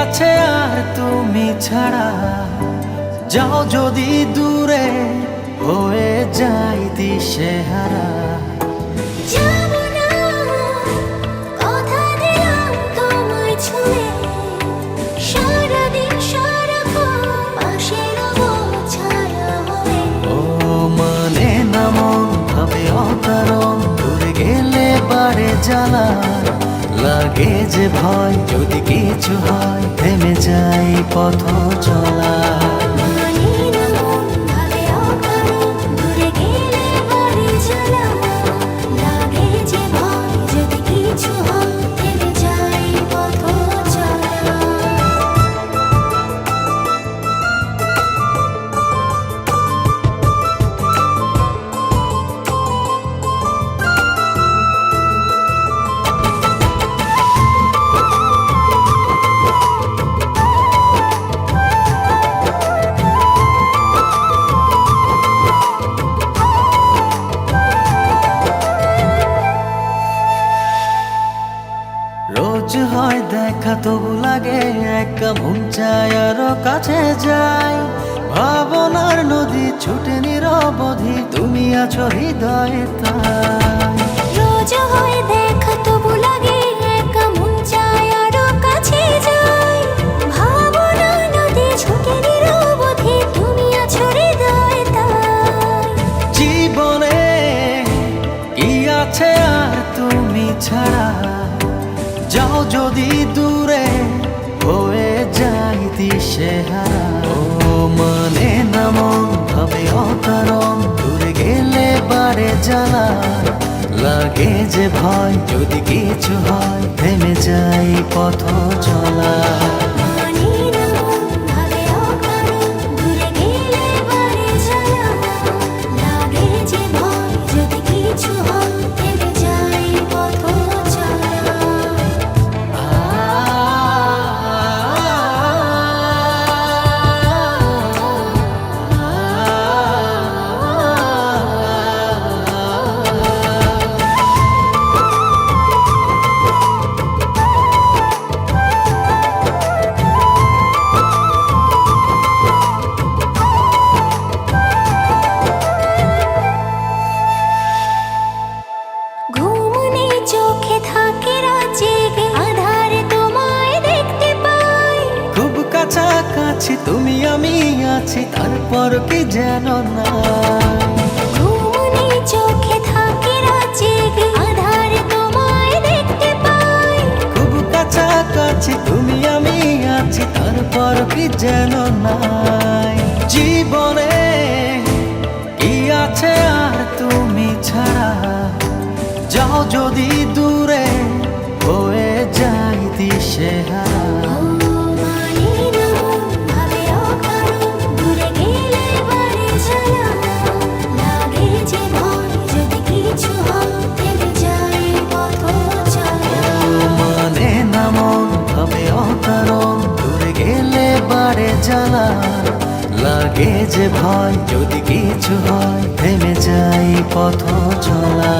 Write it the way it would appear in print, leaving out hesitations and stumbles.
আছে আর তুমি ছাড়া? যাও যদি দূরে, হয়ে যাই দিশেহারা। যাবো না, কথা দিলাম তোমায় ছুঁয়ে, সারাদিন সারাক্ষণ পাশে রবো ছায়া হয়ে। ও মানে না মন ভাবে অকারণ, দূরে গেলে বাড়ে জ্বালা। লাগে যে ভয় যদি কিছু হয়, থেমে যাই পথ চলা। মানে না মন ভাবে অকারণ, দূরে গেলে বাড়ে জ্বালা। লাগে যে ভয় যদি কিছু হয়, থেমে যাই পথ চলা। রোজ হয় দেখা তবু লাগে একা, মন চায় আরো কাছে যাই। ভাবনার নদী ছুটে নিরবধি, তুমি আছো হৃদয়ে তাই। রোজ হয় দেখা তবু লাগে একা, মন চায় আরো কাছে যাই। ভাবনা নদী ছুটে নিরবধি, তুমি আছো হৃদয়ে তাই। জীবনে কি আছে আর তুমি ছাড়া? যাও যদি দূরে, হয়ে যাই দিশেহারা। ও মানে না মন ভাবে অকারণ, দূরে গেলে বাড়ে জ্বালা। লাগে যে ভয় যদি কিছু হয়, থেমে যাই পথ চলা। মানে না মন ভাবে অকারণ, দূরে গেলে বাড়ে জ্বালা। লাগে যে ভয় যদি কিছু হয়, থেমে যাই পথ চলা। ঘুম নেই চোখে থাকে রাত জেগে, আঁধারে তোমায় দেখতে পাই। খুব কাছাকাছি তুমি আমি আছি, তারপর কি যেন না। ঘুম নেই চোখে থাকে রাত জেগে, আঁধারে তোমায় দেখতে পাই। খুব কাছাকাছি তুমি আমি আছি, তারপর কি যেন নাই। জীবনে কি আছে আর তুমি ছাড়া? যাও যদি দূরে, হয়ে যাই দিশেহারা। ও মানে না মন ভাবে অকারণ, দূরে গেলে বাড়ে জ্বালা। লাগে যে ভয় যদি কিছু হয়, থেমে যাই পথ চলা। মানে না মন ভাবে অকারণ, দূরে গেলে বাড়ে জ্বালা। লাগে যে ভয় যদি কিছু হয়, থেমে যাই পথ চলা।